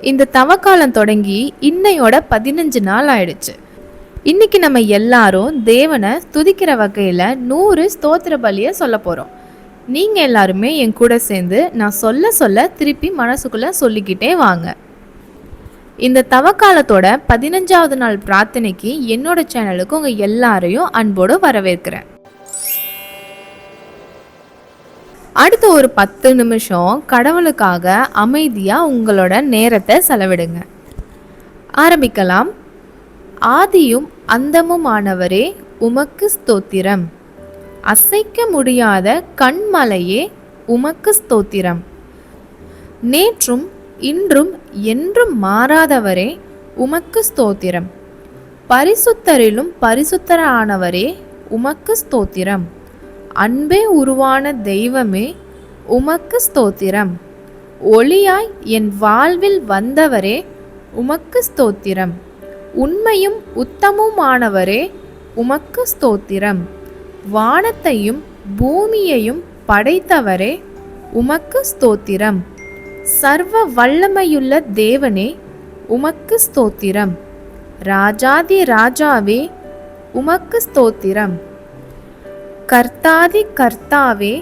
இந்த தவக்காலம் தொடங்கி இன்னையோட 15 நாள் ஆயிடுச்சு. இன்னைக்கு நம்ம எல்லாரும் தேவனை துதிக்கிற வகையில் 100 ஸ்தோத்திர பலியை சொல்ல போகிறோம். நீங்கள் எல்லாருமே என் கூட சேர்ந்து நான் சொல்ல சொல்ல திருப்பி மனசுக்குள்ளே சொல்லிக்கிட்டே வாங்க. இந்த தவக்காலத்தோட 15வது நாள் பிரார்த்தனைக்கு என்னோட சேனலுக்கு உங்கள் எல்லாரையும் அன்போடு வரவேற்கிறேன். அடுத்த ஒரு 10 நிமிஷம் கடவுளுக்காக அமைதியாக உங்களோட நேரத்தை செலவிடுங்க. ஆரம்பிக்கலாம். ஆதியும் அந்தமுமானவரே உமக்கு ஸ்தோத்திரம். அசைக்க முடியாத கண்மலையே உமக்கு ஸ்தோத்திரம். நேற்றும் இன்றும் என்றும் மாறாதவரே உமக்கு ஸ்தோத்திரம். பரிசுத்தரிலும் பரிசுத்தரானவரே உமக்கு ஸ்தோத்திரம். அன்பே உருவான தெய்வமே உமக்கு ஸ்தோத்திரம். ஒளியாய் என் வாழ்வில் வந்தவரே உமக்கு ஸ்தோத்திரம். உண்மையும் உத்தமுமானவரே உமக்கு ஸ்தோத்திரம். வானத்தையும் பூமியையும் படைத்தவரே உமக்கு ஸ்தோத்திரம். சர்வ வல்லமையுள்ள தேவனே உமக்கு ஸ்தோத்திரம். ராஜாதி ராஜாவே உமக்கு ஸ்தோத்திரம். கர்த்தாதி கர்த்தாவே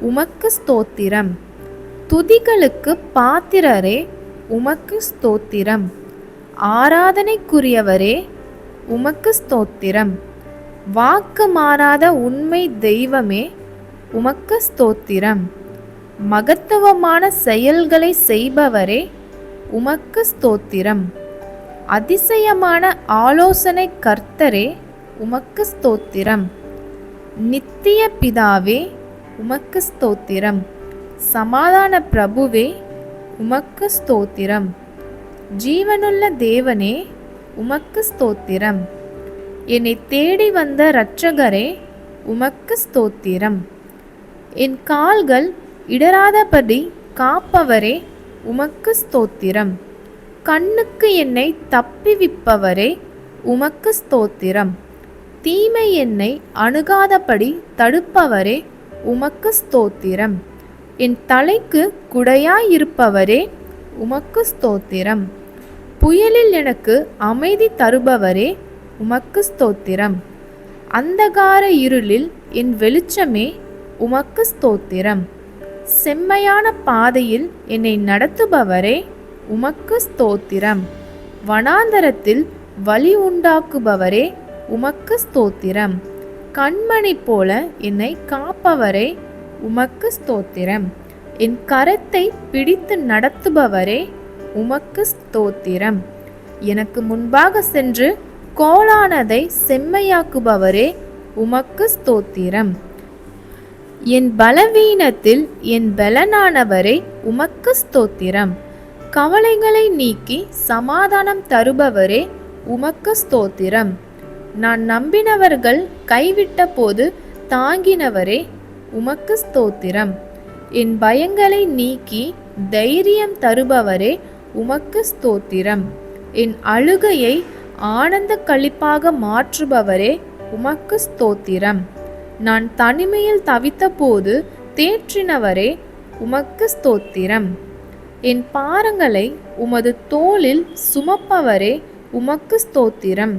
உமக்கு ஸ்தோத்திரம். துதிகளுக்கு பாத்திரரே உமக்கு ஸ்தோத்திரம். ஆராதனைக்குரியவரே உமக்கு ஸ்தோத்திரம். வாக்கு மாறாத உண்மை தெய்வமே உமக்கு ஸ்தோத்திரம். மகத்துவமான செயல்களை செய்பவரே உமக்கு ஸ்தோத்திரம். அதிசயமான ஆலோசனை கர்த்தரே உமக்கு ஸ்தோத்திரம். நித்திய பிதாவே உமக்கு ஸ்தோத்திரம். சமாதான பிரபுவே உமக்கு ஸ்தோத்திரம். ஜீவனுள்ள தேவனே உமக்கு ஸ்தோத்திரம். என்னை தேடி வந்த இரட்சகரே உமக்கு ஸ்தோத்திரம். என் கால்கள் இடராதபடி காப்பவரே உமக்கு ஸ்தோத்திரம். கண்ணுக்கு என்னை தப்பிவிப்பவரே உமக்கு ஸ்தோத்திரம். தீமை என்னை அணுகாதபடி தடுப்பவரே உமக்கு ஸ்தோத்திரம். என் தலைக்கு குடையாயிருப்பவரே உமக்கு ஸ்தோத்திரம். புயலில் எனக்கு அமைதி தருபவரே உமக்கு ஸ்தோத்திரம். அந்தகார இருளில் என் வெளிச்சமே உமக்கு ஸ்தோத்திரம். செம்மையான பாதையில் என்னை நடத்துபவரே உமக்கு ஸ்தோத்திரம். வனாந்தரத்தில் வழி உண்டாக்குபவரே உமக்கு ஸ்தோத்திரம். கண்மணி போல என்னை காப்பவரே உமக்கு ஸ்தோத்திரம். என் கரத்தை பிடித்து நடத்துபவரே உமக்கு ஸ்தோத்திரம். எனக்கு முன்பாக சென்று கோலானதை செம்மையாக்குபவரே உமக்கு ஸ்தோத்திரம். என் பலவீனத்தில் என் பலனானவரே உமக்கு ஸ்தோத்திரம். கவலைகளை நீக்கி சமாதானம் தருபவரே உமக்கு ஸ்தோத்திரம். நான் நம்பினவர்கள் கைவிட்ட போது தாங்கினவரே உமக்கு ஸ்தோத்திரம். என் பயங்களை நீக்கி தைரியம் தருபவரே உமக்கு ஸ்தோத்திரம். என் அழுகையை ஆனந்த களிப்பாக மாற்றுபவரே உமக்கு ஸ்தோத்திரம். நான் தனிமையில் தவித்த போது தேற்றினவரே உமக்கு ஸ்தோத்திரம். என் பாரங்களை உமது தோளில் சுமப்பவரே உமக்கு ஸ்தோத்திரம்.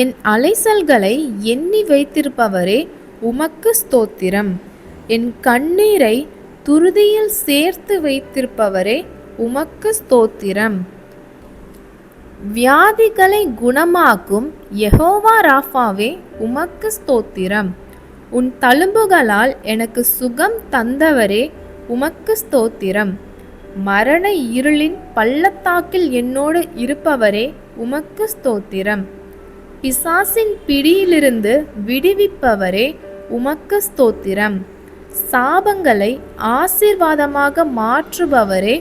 என் அலைசல்களை எண்ணி வைத்திருப்பவரே உமக்கு ஸ்தோத்திரம். என் கண்ணீரை துருதியில் சேர்த்து வைத்திருப்பவரே உமக்கு ஸ்தோத்திரம். வியாதிகளை குணமாக்கும் யெகோவா ராஃபாவே உமக்கு ஸ்தோத்திரம். உன் தழும்புகளால் எனக்கு சுகம் தந்தவரே உமக்கு ஸ்தோத்திரம். மரண இருளின் பள்ளத்தாக்கில் என்னோடு இருப்பவரே உமக்கு ஸ்தோத்திரம். பிசாசின் பிடியிலிருந்து விடுவிப்பவரே உமக்கு ஸ்தோத்திரம். சாபங்களை ஆசீர்வாதமாக மாற்றுபவரே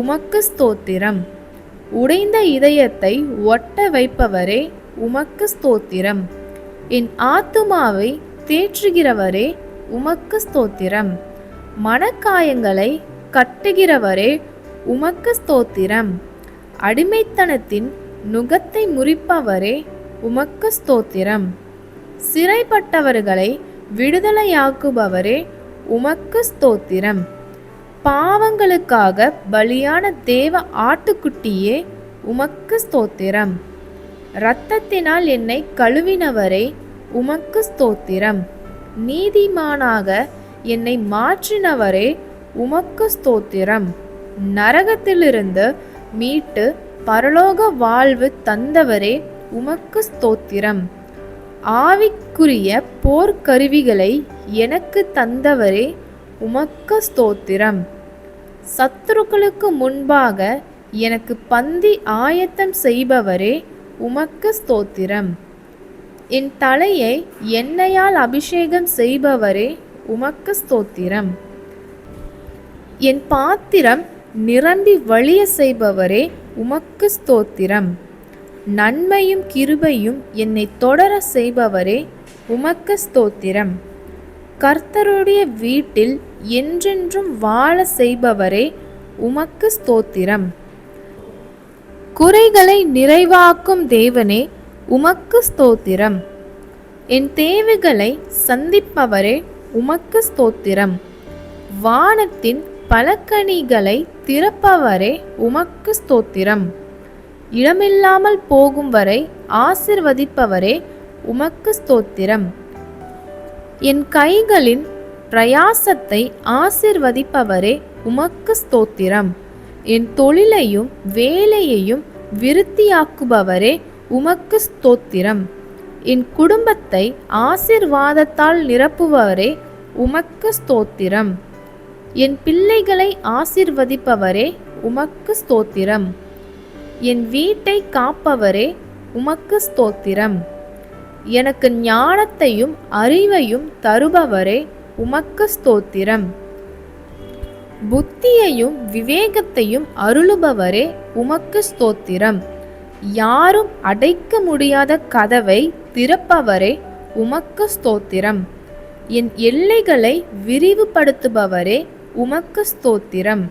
உமக்கு ஸ்தோத்திரம். உடைந்த இதயத்தை ஒட்ட வைப்பவரே உமக்கு ஸ்தோத்திரம். என் ஆத்துமாவை தேற்றுகிறவரே உமக்கு ஸ்தோத்திரம். மனக்காயங்களை கட்டுகிறவரே உமக்கு ஸ்தோத்திரம். அடிமைத்தனத்தின் நுகத்தை முறிப்பவரே உமக்கு ஸ்தோத்திரம். சிறைப்பட்டவர்களை விடுதலையாக்குபவரே உமக்கு ஸ்தோத்திரம். பாவங்களுக்காக பலியான தேவ ஆட்டுக்குட்டியே உமக்கு ஸ்தோத்திரம். இரத்தத்தினால் என்னை கழுவினவரே உமக்கு ஸ்தோத்திரம். நீதிமானாக என்னை மாற்றினவரே உமக்கு ஸ்தோத்திரம். நரகத்திலிருந்து மீட்டு பரலோக வாழ்வு தந்தவரே உமக்கு ஸ்தோத்திரம். ஆவிக்குரிய போர்க்கருவிகளை எனக்கு தந்தவரே உமக்கு ஸ்தோத்திரம். சத்துருக்களுக்கு முன்பாக எனக்கு பந்தி ஆயத்தம் செய்பவரே உமக்கு ஸ்தோத்திரம். என் தலையை எண்ணெயால் அபிஷேகம் செய்பவரே உமக்கு ஸ்தோத்திரம். என் பாத்திரம் நிரம்பி வழிய செய்பவரே உமக்கு ஸ்தோத்திரம். நன்மையும் கிருபையும் என்னை தொடர செய்பவரே உமக்கு ஸ்தோத்திரம். கர்த்தருடைய வீட்டில் என்றென்றும் வாழ செய்பவரே உமக்கு ஸ்தோத்திரம். குறைகளை நிறைவாக்கும் தேவனே உமக்கு ஸ்தோத்திரம். என் தேவைகளை சந்திப்பவரே உமக்கு ஸ்தோத்திரம். வானத்தின் பலகணிகளை திறப்பவரே உமக்கு ஸ்தோத்திரம். இடமில்லாமல் போகும் வரை ஆசிர்வதிப்பவரே உமக்கு ஸ்தோத்திரம். என் கைகளின் பிரயாசத்தை ஆசிர்வதிப்பவரே உமக்கு ஸ்தோத்திரம். என் தொழிலையும் வேலையையும் விருத்தியாக்குபவரே உமக்கு ஸ்தோத்திரம். என் குடும்பத்தை ஆசிர்வாதத்தால் நிரப்புபவரே உமக்கு ஸ்தோத்திரம். என் பிள்ளைகளை ஆசிர்வதிப்பவரே உமக்கு ஸ்தோத்திரம். என் வீட்டை காப்பவரே உமக்கு ஸ்தோத்திரம். எனக்கு ஞானத்தையும் அறிவையும் தருபவரே உமக்கு ஸ்தோத்திரம். புத்தியையும் விவேகத்தையும் அருளுபவரே உமக்கு ஸ்தோத்திரம். யாரும் அடைக்க முடியாத கதவை திறப்பவரே உமக்கு ஸ்தோத்திரம். என் எல்லைகளை விரிவுபடுத்துபவரே உமக்கு ஸ்தோத்திரம்.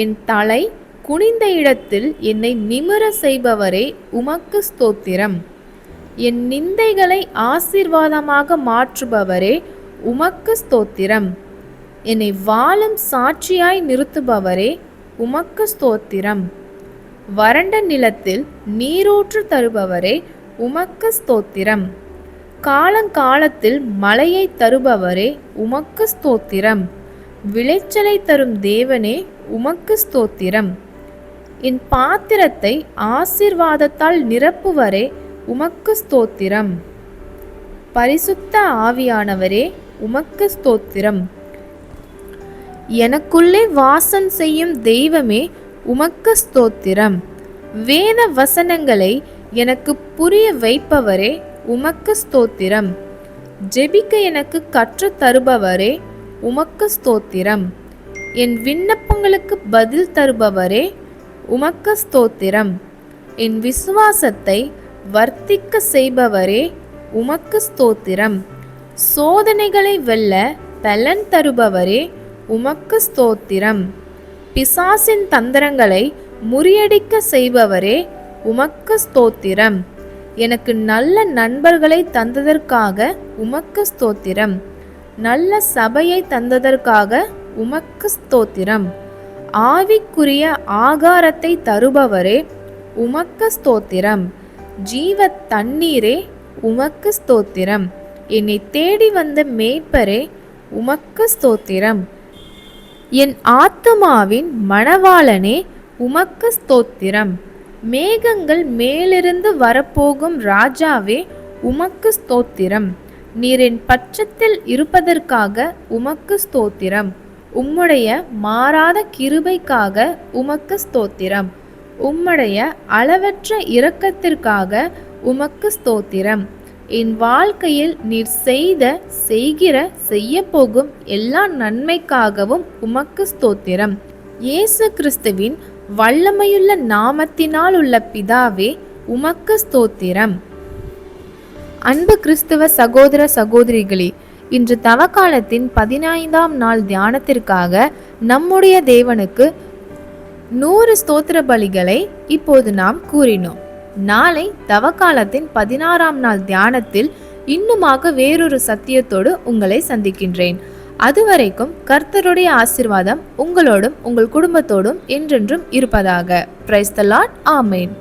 என் தலை குனிந்த இடத்தில் என்னை நிமிர செய்பவரே உமக்கு ஸ்தோத்திரம். என் நிந்தைகளை ஆசீர்வாதமாக மாற்றுபவரே உமக்கு ஸ்தோத்திரம். என்னை வாழும் சாட்சியாய் நிறுத்துபவரே உமக்கு ஸ்தோத்திரம். வறண்ட நிலத்தில் நீரூற்று தருபவரே உமக்கு ஸ்தோத்திரம். காலங்காலத்தில் மழையை தருபவரே உமக்கு ஸ்தோத்திரம். விளைச்சலை தரும் தேவனே உமக்கு ஸ்தோத்திரம். என் பாத்திரத்தை ஆசீர்வாதத்தால் நிரப்புவரே உமக்கு ஸ்தோத்திரம். பரிசுத்த ஆவியானவரே உமக்கு ஸ்தோத்திரம். எனக்குள்ளே வாசம் செய்யும் தெய்வமே உமக்கு ஸ்தோத்திரம். வேத வசனங்களை எனக்கு புரிய வைப்பவரே உமக்கு ஸ்தோத்திரம். ஜெபிக்க எனக்கு கற்றுத் தருபவரே உமக்கு ஸ்தோத்திரம். என் விண்ணப்பங்களுக்கு பதில் தருபவரே உமக்கு ஸ்தோத்திரம். என் விசுவாசத்தை வர்த்திக்க செய்பவரே உமக்கு ஸ்தோத்திரம். சோதனைகளை வெல்ல பலன் தருபவரே உமக்கு ஸ்தோத்திரம். பிசாசின் தந்திரங்களை முறியடிக்க செய்பவரே உமக்கு ஸ்தோத்திரம். எனக்கு நல்ல நண்பர்களை தந்ததற்காக உமக்கு ஸ்தோத்திரம். நல்ல சபையை தந்ததற்காக உமக்கு ஸ்தோத்திரம். ஆவிக்குரிய ஆகாரத்தை தருபவரே உமக்கு ஸ்தோத்திரம். ஜீவ தண்ணீரே உமக்கு ஸ்தோத்திரம். என்னை தேடி வந்த மேய்ப்பரே உமக்கு ஸ்தோத்திரம். என் ஆத்துமாவின் மணவாளனே உமக்கு ஸ்தோத்திரம். மேகங்கள் மேலிருந்து வரப்போகும் ராஜாவே உமக்கு ஸ்தோத்திரம். நீர் என் பட்சத்தில் இருப்பதற்காக உமக்கு ஸ்தோத்திரம். உம்முடைய மாறாத கிருபைக்காக உமக்கு ஸ்தோத்திரம். உம்முடைய அளவற்ற இரக்கத்திற்காக உமக்கு ஸ்தோத்திரம். என் வாழ்க்கையில் நீர் செய்ய போகும் எல்லா நன்மைக்காகவும் உமக்கு ஸ்தோத்திரம். இயேசு கிறிஸ்துவின் வல்லமையுள்ள நாமத்தினால் உள்ள பிதாவே உமக்கு ஸ்தோத்திரம். அன்பு கிறிஸ்துவ சகோதர சகோதரிகளே, இன்று தவக்காலத்தின் 15ஆம் நாள் தியானத்திற்காக நம்முடைய தேவனுக்கு 100 ஸ்தோத்திர பலிகளை இப்போது நாம் கூறினோம். நாளை தவக்காலத்தின் 16ஆம் நாள் தியானத்தில் இன்னுமாக வேறொரு சத்தியத்தோடு உங்களை சந்திக்கின்றேன். அதுவரைக்கும் கர்த்தருடைய ஆசீர்வாதம் உங்களோடும் உங்கள் குடும்பத்தோடும் என்றென்றும் இருப்பதாக. Praise the Lord. ஆமென்.